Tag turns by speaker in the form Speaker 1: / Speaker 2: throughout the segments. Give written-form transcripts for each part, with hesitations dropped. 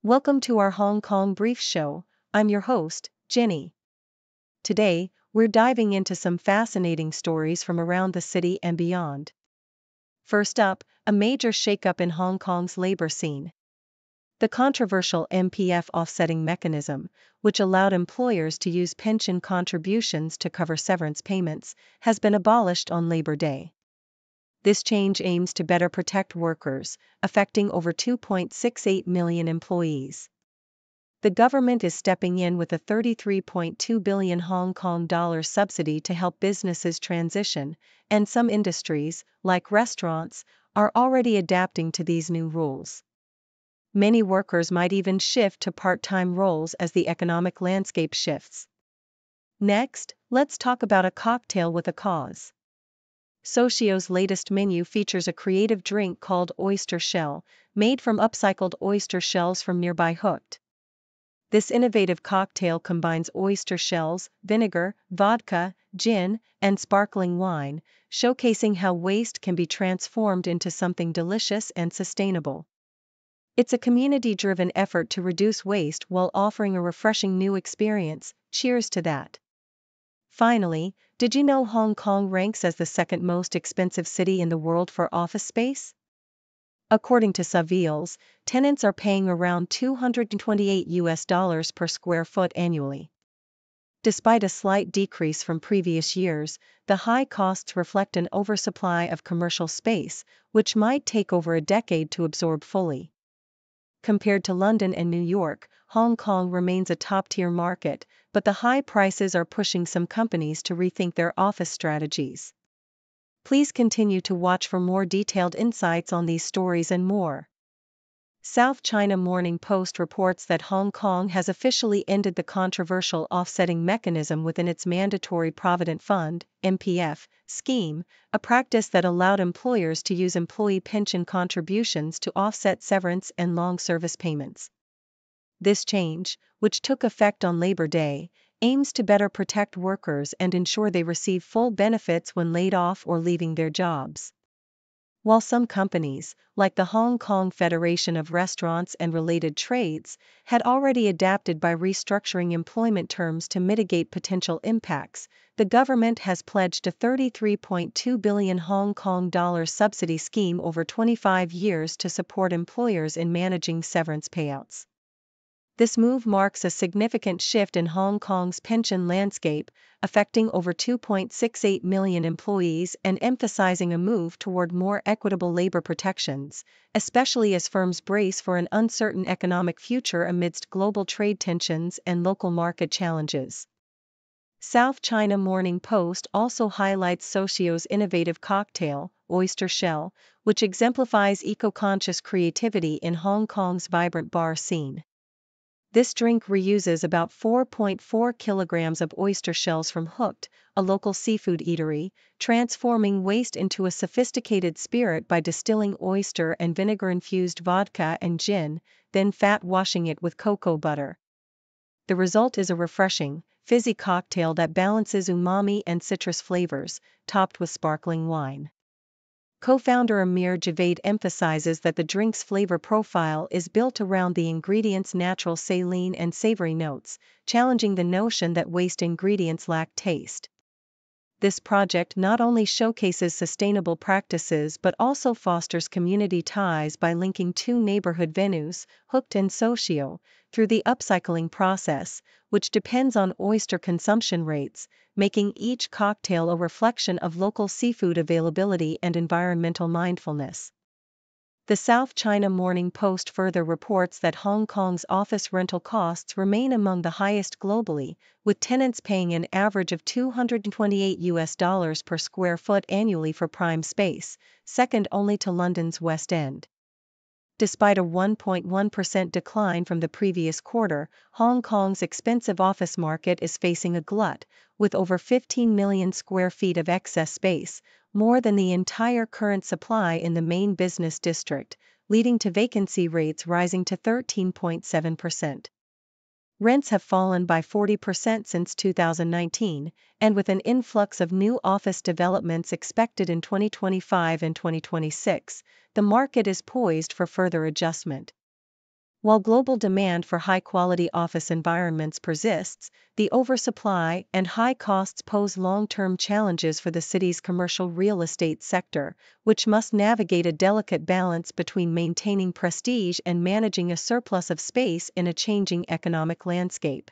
Speaker 1: Welcome to our Hong Kong Brief Show. I'm your host, Jenny. Today, we're diving into some fascinating stories from around the city and beyond. First up, a major shakeup in Hong Kong's labor scene. The controversial MPF offsetting mechanism, which allowed employers to use pension contributions to cover severance payments, has been abolished on Labor Day. This change aims to better protect workers, affecting over 2.68 million employees. The government is stepping in with a 33.2 billion Hong Kong dollar subsidy to help businesses transition, and some industries, like restaurants, are already adapting to these new rules. Many workers might even shift to part-time roles as the economic landscape shifts. Next, let's talk about a cocktail with a cause. Socio's latest menu features a creative drink called Oyster Shell, made from upcycled oyster shells from nearby Hooked. This innovative cocktail combines oyster shells, vinegar, vodka, gin, and sparkling wine, showcasing how waste can be transformed into something delicious and sustainable. It's a community-driven effort to reduce waste while offering a refreshing new experience. Cheers to that. Finally, did you know Hong Kong ranks as the second most expensive city in the world for office space? According to Savills, tenants are paying around $228 per square foot annually. Despite a slight decrease from previous years, the high costs reflect an oversupply of commercial space, which might take over a decade to absorb fully. Compared to London and New York, Hong Kong remains a top-tier market, but the high prices are pushing some companies to rethink their office strategies. Please continue to watch for more detailed insights on these stories and more. South China Morning Post reports that Hong Kong has officially ended the controversial offsetting mechanism within its Mandatory Provident Fund (MPF) scheme, a practice that allowed employers to use employee pension contributions to offset severance and long service payments. This change, which took effect on Labor Day, aims to better protect workers and ensure they receive full benefits when laid off or leaving their jobs. While some companies, like the Hong Kong Federation of Restaurants and Related Trades, had already adapted by restructuring employment terms to mitigate potential impacts, the government has pledged a 33.2 billion Hong Kong dollar subsidy scheme over 25 years to support employers in managing severance payouts. This move marks a significant shift in Hong Kong's pension landscape, affecting over 2.68 million employees and emphasizing a move toward more equitable labor protections, especially as firms brace for an uncertain economic future amidst global trade tensions and local market challenges. South China Morning Post also highlights Socio's innovative cocktail, Oyster Shell, which exemplifies eco-conscious creativity in Hong Kong's vibrant bar scene. This drink reuses about 4.4 kilograms of oyster shells from Hooked, a local seafood eatery, transforming waste into a sophisticated spirit by distilling oyster and vinegar-infused vodka and gin, then fat-washing it with cocoa butter. The result is a refreshing, fizzy cocktail that balances umami and citrus flavors, topped with sparkling wine. Co-founder Amir Javed emphasizes that the drink's flavor profile is built around the ingredients' natural saline and savory notes, challenging the notion that waste ingredients lack taste. This project not only showcases sustainable practices but also fosters community ties by linking two neighborhood venues, Hooked and Socio, through the upcycling process, which depends on oyster consumption rates, making each cocktail a reflection of local seafood availability and environmental mindfulness. The South China Morning Post further reports that Hong Kong's office rental costs remain among the highest globally, with tenants paying an average of $228 per square foot annually for prime space, second only to London's West End. Despite a 1.1% decline from the previous quarter, Hong Kong's expensive office market is facing a glut, with over 15 million square feet of excess space, more than the entire current supply in the main business district, leading to vacancy rates rising to 13.7%. Rents have fallen by 40% since 2019, and with an influx of new office developments expected in 2025 and 2026, the market is poised for further adjustment. While global demand for high-quality office environments persists, the oversupply and high costs pose long-term challenges for the city's commercial real estate sector, which must navigate a delicate balance between maintaining prestige and managing a surplus of space in a changing economic landscape.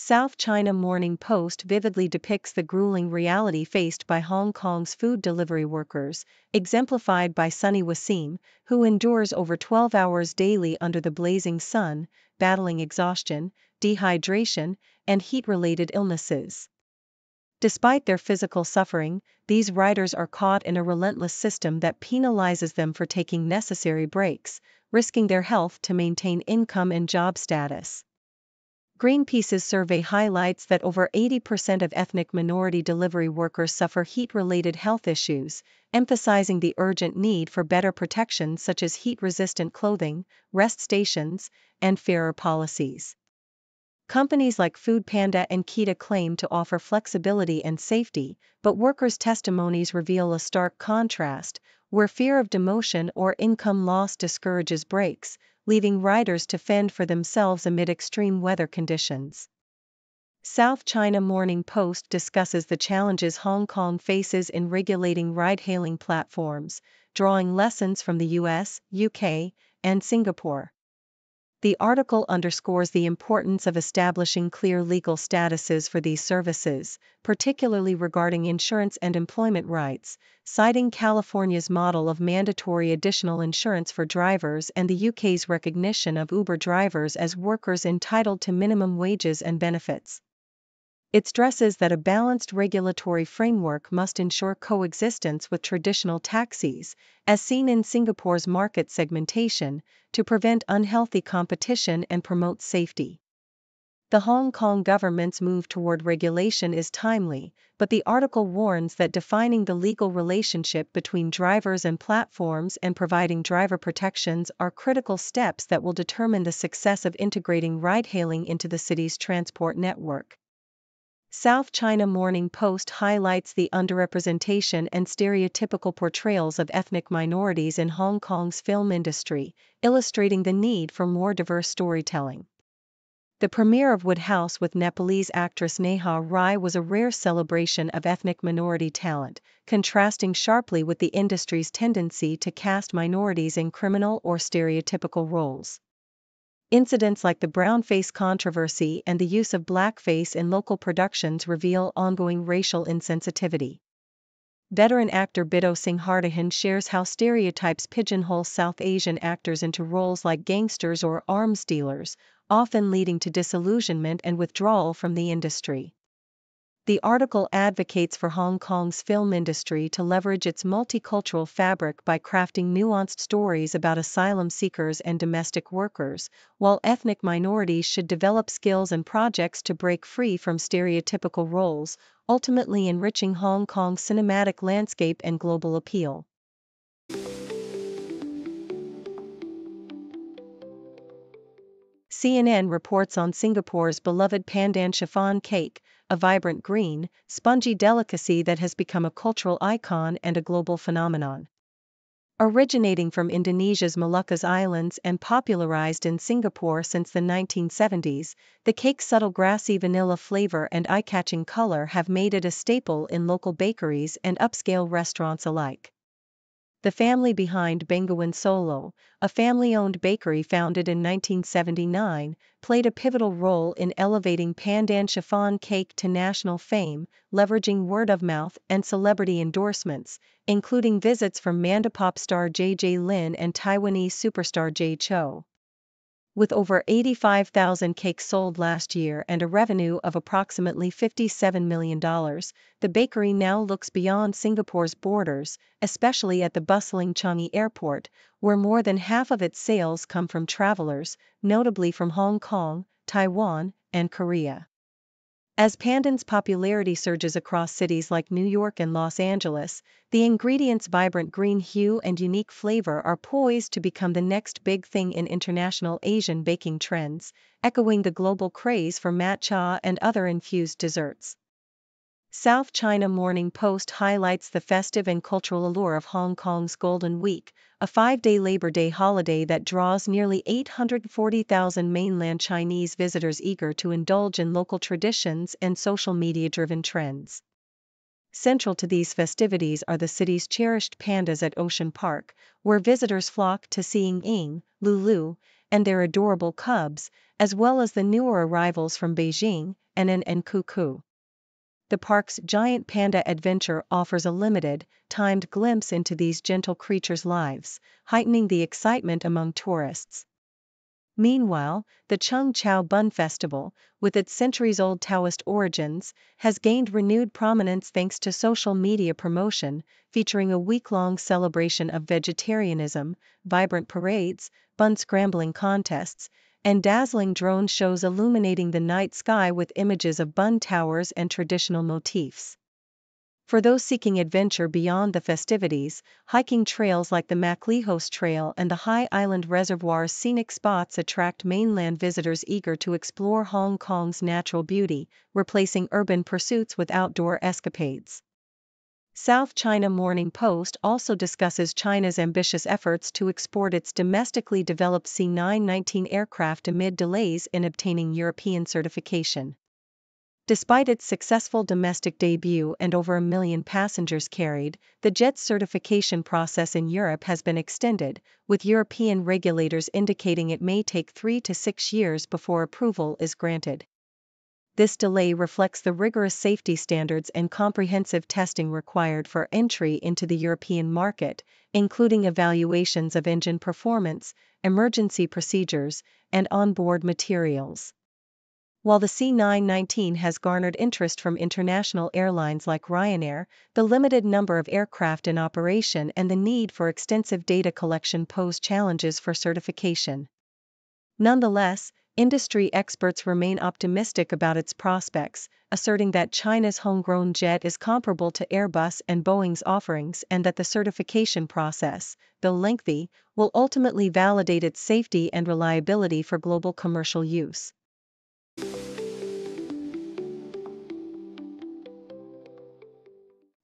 Speaker 1: South China Morning Post vividly depicts the grueling reality faced by Hong Kong's food delivery workers, exemplified by Sunny Wasim, who endures over 12 hours daily under the blazing sun, battling exhaustion, dehydration, and heat-related illnesses. Despite their physical suffering, these riders are caught in a relentless system that penalizes them for taking necessary breaks, risking their health to maintain income and job status. Greenpeace's survey highlights that over 80% of ethnic minority delivery workers suffer heat-related health issues, emphasizing the urgent need for better protections such as heat-resistant clothing, rest stations, and fairer policies. Companies like Foodpanda and Kita claim to offer flexibility and safety, but workers' testimonies reveal a stark contrast, where fear of demotion or income loss discourages breaks, leaving riders to fend for themselves amid extreme weather conditions. South China Morning Post discusses the challenges Hong Kong faces in regulating ride-hailing platforms, drawing lessons from the US, UK, and Singapore. The article underscores the importance of establishing clear legal statuses for these services, particularly regarding insurance and employment rights, citing California's model of mandatory additional insurance for drivers and the UK's recognition of Uber drivers as workers entitled to minimum wages and benefits. It stresses that a balanced regulatory framework must ensure coexistence with traditional taxis, as seen in Singapore's market segmentation, to prevent unhealthy competition and promote safety. The Hong Kong government's move toward regulation is timely, but the article warns that defining the legal relationship between drivers and platforms and providing driver protections are critical steps that will determine the success of integrating ride-hailing into the city's transport network. South China Morning Post highlights the underrepresentation and stereotypical portrayals of ethnic minorities in Hong Kong's film industry, illustrating the need for more diverse storytelling. The premiere of Woodhouse with Nepalese actress Neha Rai was a rare celebration of ethnic minority talent, contrasting sharply with the industry's tendency to cast minorities in criminal or stereotypical roles. Incidents like the brownface controversy and the use of blackface in local productions reveal ongoing racial insensitivity. Veteran actor Biddo Singh Hardihan shares how stereotypes pigeonhole South Asian actors into roles like gangsters or arms dealers, often leading to disillusionment and withdrawal from the industry. The article advocates for Hong Kong's film industry to leverage its multicultural fabric by crafting nuanced stories about asylum seekers and domestic workers, while ethnic minorities should develop skills and projects to break free from stereotypical roles, ultimately enriching Hong Kong's cinematic landscape and global appeal. CNN reports on Singapore's beloved pandan chiffon cake, a vibrant green, spongy delicacy that has become a cultural icon and a global phenomenon. Originating from Indonesia's Moluccas Islands and popularized in Singapore since the 1970s, the cake's subtle grassy vanilla flavor and eye-catching color have made it a staple in local bakeries and upscale restaurants alike. The family behind Bengawan Solo, a family-owned bakery founded in 1979, played a pivotal role in elevating pandan chiffon cake to national fame, leveraging word-of-mouth and celebrity endorsements, including visits from Mandopop star JJ Lin and Taiwanese superstar Jay Chou. With over 85,000 cakes sold last year and a revenue of approximately $57 million, the bakery now looks beyond Singapore's borders, especially at the bustling Changi Airport, where more than half of its sales come from travelers, notably from Hong Kong, Taiwan, and Korea. As pandan's popularity surges across cities like New York and Los Angeles, the ingredients' vibrant green hue and unique flavor are poised to become the next big thing in international Asian baking trends, echoing the global craze for matcha and other infused desserts. South China Morning Post highlights the festive and cultural allure of Hong Kong's Golden Week, a 5-day Labor Day holiday that draws nearly 840,000 mainland Chinese visitors eager to indulge in local traditions and social media-driven trends. Central to these festivities are the city's cherished pandas at Ocean Park, where visitors flock to see Ying, Lulu, and their adorable cubs, as well as the newer arrivals from Beijing, Nen and Cuckoo. The park's giant panda adventure offers a limited, timed glimpse into these gentle creatures' lives, heightening the excitement among tourists. Meanwhile, the Chung Chao Bun Festival, with its centuries-old Taoist origins, has gained renewed prominence thanks to social media promotion, featuring a week-long celebration of vegetarianism, vibrant parades, bun scrambling contests, and dazzling drone shows illuminating the night sky with images of bun towers and traditional motifs. For those seeking adventure beyond the festivities, hiking trails like the Maclehose Trail and the High Island Reservoir's scenic spots attract mainland visitors eager to explore Hong Kong's natural beauty, replacing urban pursuits with outdoor escapades. South China Morning Post also discusses China's ambitious efforts to export its domestically developed C919 aircraft amid delays in obtaining European certification. Despite its successful domestic debut and over 1 million passengers carried, the jet's certification process in Europe has been extended, with European regulators indicating it may take 3 to 6 years before approval is granted. This delay reflects the rigorous safety standards and comprehensive testing required for entry into the European market, including evaluations of engine performance, emergency procedures, and onboard materials. While the C919 has garnered interest from international airlines like Rehire, the limited number of aircraft in operation and the need for extensive data collection pose challenges for certification. Nonetheless, industry experts remain optimistic about its prospects, asserting that China's homegrown jet is comparable to Airbus and Boeing's offerings and that the certification process, though lengthy, will ultimately validate its safety and reliability for global commercial use.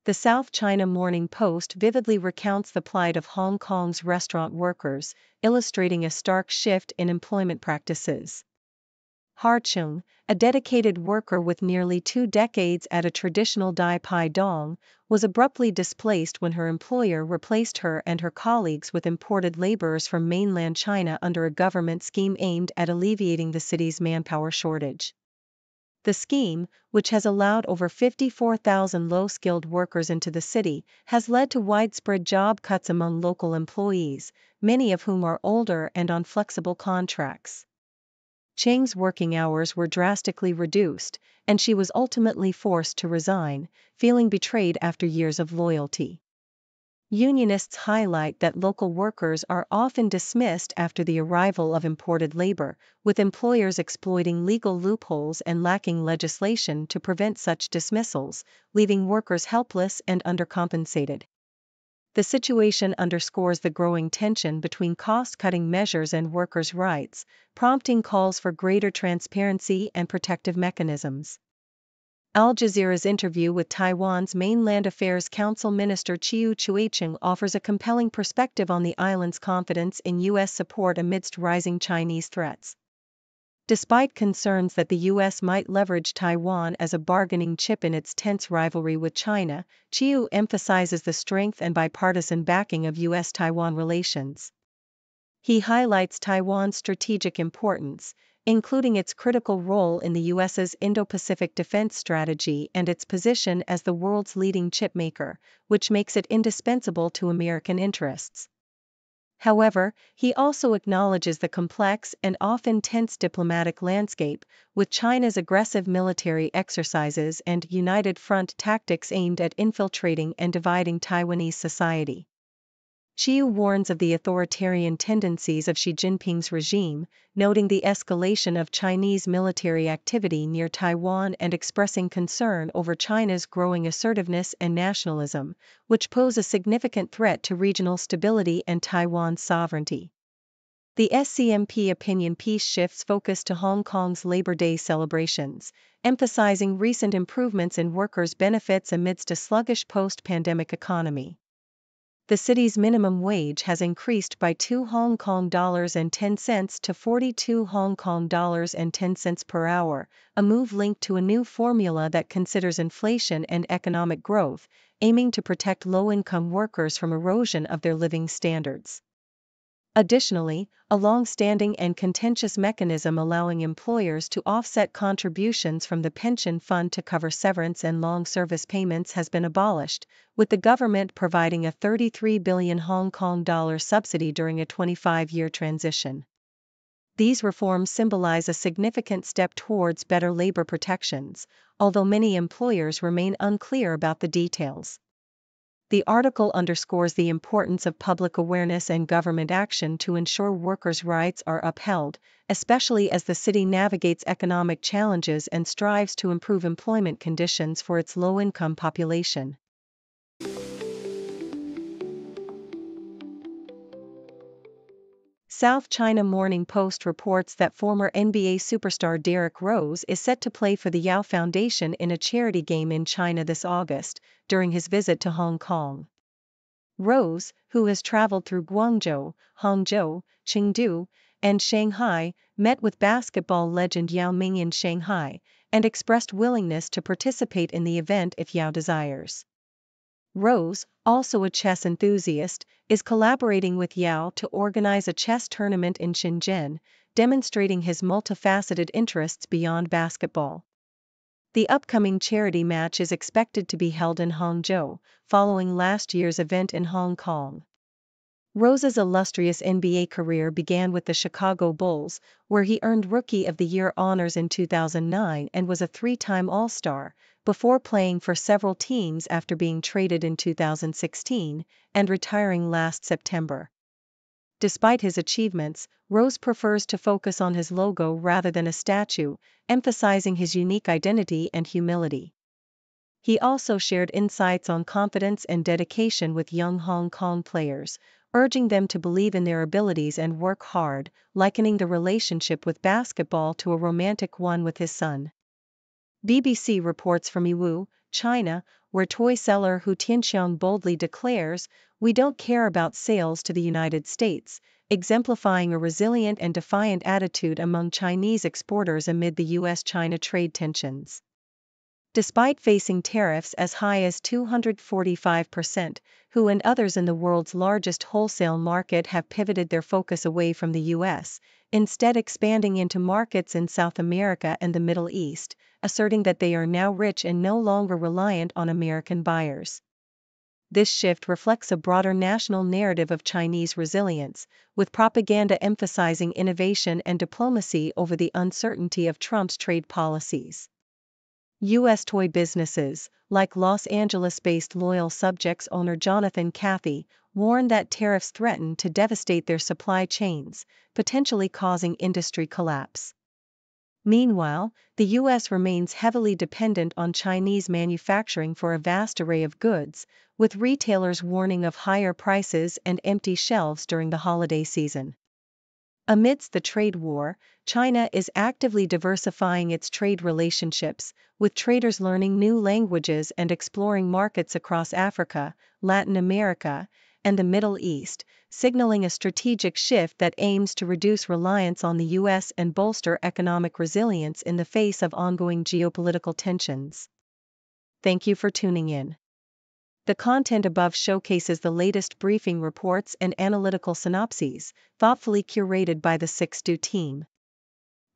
Speaker 1: The South China Morning Post vividly recounts the plight of Hong Kong's restaurant workers, illustrating a stark shift in employment practices. Har Chung, a dedicated worker with nearly 2 decades at a traditional Dai Pai Dong, was abruptly displaced when her employer replaced her and her colleagues with imported laborers from mainland China under a government scheme aimed at alleviating the city's manpower shortage. The scheme, which has allowed over 54,000 low-skilled workers into the city, has led to widespread job cuts among local employees, many of whom are older and on flexible contracts. Cheng's working hours were drastically reduced, and she was ultimately forced to resign, feeling betrayed after years of loyalty. Unionists highlight that local workers are often dismissed after the arrival of imported labor, with employers exploiting legal loopholes and lacking legislation to prevent such dismissals, leaving workers helpless and undercompensated. The situation underscores the growing tension between cost-cutting measures and workers' rights, prompting calls for greater transparency and protective mechanisms. Al Jazeera's interview with Taiwan's Mainland Affairs Council Minister Chiu Chue-chung offers a compelling perspective on the island's confidence in U.S. support amidst rising Chinese threats. Despite concerns that the U.S. might leverage Taiwan as a bargaining chip in its tense rivalry with China, Chiu emphasizes the strength and bipartisan backing of U.S.-Taiwan relations. He highlights Taiwan's strategic importance, including its critical role in the U.S.'s Indo-Pacific defense strategy and its position as the world's leading chipmaker, which makes it indispensable to American interests. However, he also acknowledges the complex and often tense diplomatic landscape, with China's aggressive military exercises and united front tactics aimed at infiltrating and dividing Taiwanese society. Chiu warns of the authoritarian tendencies of Xi Jinping's regime, noting the escalation of Chinese military activity near Taiwan and expressing concern over China's growing assertiveness and nationalism, which pose a significant threat to regional stability and Taiwan's sovereignty. The SCMP opinion piece shifts focus to Hong Kong's Labor Day celebrations, emphasizing recent improvements in workers' benefits amidst a sluggish post-pandemic economy. The city's minimum wage has increased by $2.10 to 42 HKD 10 per hour, a move linked to a new formula that considers inflation and economic growth, aiming to protect low-income workers from erosion of their living standards. Additionally, a long-standing and contentious mechanism allowing employers to offset contributions from the pension fund to cover severance and long service payments has been abolished, with the government providing a 33 billion Hong Kong dollar subsidy during a 25-year transition. These reforms symbolize a significant step towards better labor protections, although many employers remain unclear about the details. The article underscores the importance of public awareness and government action to ensure workers' rights are upheld, especially as the city navigates economic challenges and strives to improve employment conditions for its low-income population. South China Morning Post reports that former NBA superstar Derrick Rose is set to play for the Yao Foundation in a charity game in China this August, during his visit to Hong Kong. Rose, who has traveled through Guangzhou, Hangzhou, Chengdu, and Shanghai, met with basketball legend Yao Ming in Shanghai, and expressed willingness to participate in the event if Yao desires. Rose, also a chess enthusiast, is collaborating with Yao to organize a chess tournament in Shenzhen, demonstrating his multifaceted interests beyond basketball. The upcoming charity match is expected to be held in Hangzhou, following last year's event in Hong Kong. Rose's illustrious NBA career began with the Chicago Bulls, where he earned Rookie of the Year honors in 2009 and was a three-time All-Star, before playing for several teams after being traded in 2016 and retiring last September. Despite his achievements, Rose prefers to focus on his logo rather than a statue, emphasizing his unique identity and humility. He also shared insights on confidence and dedication with young Hong Kong players, urging them to believe in their abilities and work hard, likening the relationship with basketball to a romantic one with his son. BBC reports from Yiwu, China, where toy seller Hu Tianxiang boldly declares, "We don't care about sales to the United States," exemplifying a resilient and defiant attitude among Chinese exporters amid the US-China trade tensions. Despite facing tariffs as high as 245%, Hu and others in the world's largest wholesale market have pivoted their focus away from the US, instead expanding into markets in South America and the Middle East, asserting that they are now rich and no longer reliant on American buyers. This shift reflects a broader national narrative of Chinese resilience, with propaganda emphasizing innovation and diplomacy over the uncertainty of Trump's trade policies. U.S. toy businesses, like Los Angeles-based Loyal Subjects owner Jonathan Cathy, warn that tariffs threaten to devastate their supply chains, potentially causing industry collapse. Meanwhile, the U.S. remains heavily dependent on Chinese manufacturing for a vast array of goods, with retailers warning of higher prices and empty shelves during the holiday season. Amidst the trade war, China is actively diversifying its trade relationships, with traders learning new languages and exploring markets across Africa, Latin America, and the Middle East, signaling a strategic shift that aims to reduce reliance on the U.S. and bolster economic resilience in the face of ongoing geopolitical tensions. Thank you for tuning in. The content above showcases the latest briefing reports and analytical synopses, thoughtfully curated by the 6Do team.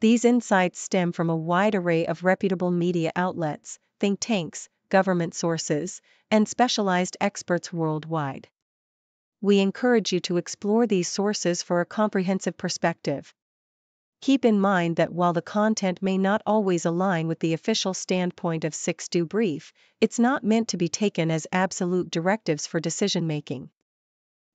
Speaker 1: These insights stem from a wide array of reputable media outlets, think tanks, government sources, and specialized experts worldwide. We encourage you to explore these sources for a comprehensive perspective. Keep in mind that while the content may not always align with the official standpoint of 6Do Brief, it's not meant to be taken as absolute directives for decision-making.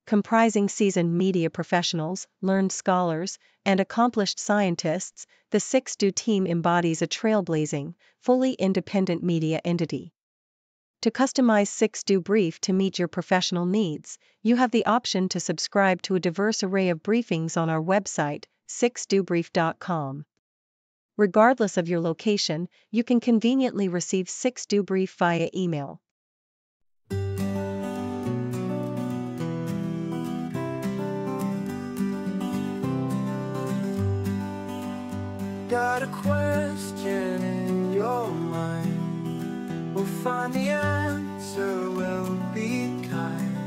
Speaker 1: Comprising seasoned media professionals, learned scholars, and accomplished scientists, the 6Do team embodies a trailblazing, fully independent media entity. To customize 6Do Brief to meet your professional needs, you have the option to subscribe to a diverse array of briefings on our website, 6dobrief.com. Regardless of your location, you can conveniently receive 6Do Brief via email.
Speaker 2: Got a question in your mind, we'll find the answer, we'll be kind.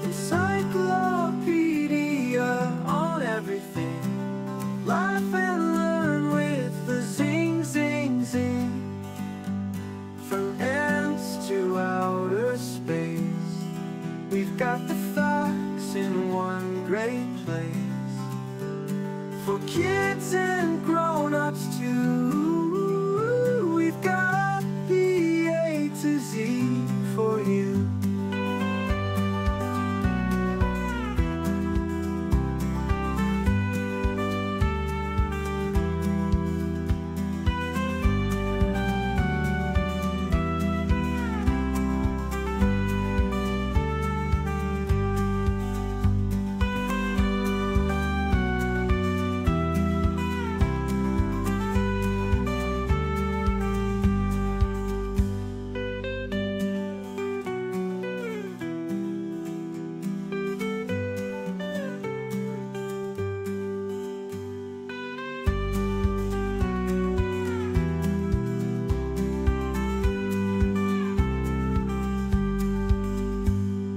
Speaker 2: Encyclopedia on everything, laugh and learn with the zing, zing, zing. From ants to outer space, we've got the facts in one great place. For kids and grown-ups too, we've got the A to Z for you.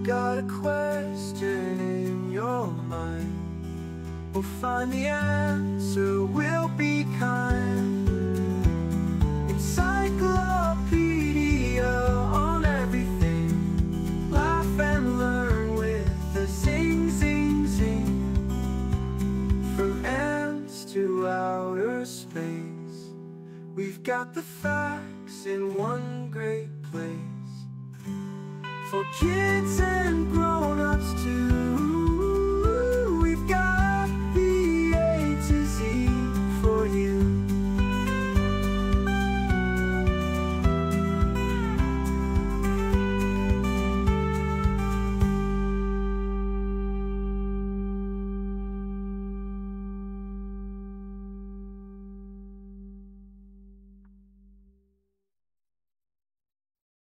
Speaker 2: Got a question in your mind, we'll find the answer, we'll be kind. Encyclopedia on everything, laugh and learn with the zing, zing, zing. From ants to outer space, we've got the facts in one great place. For kids and grown-ups too.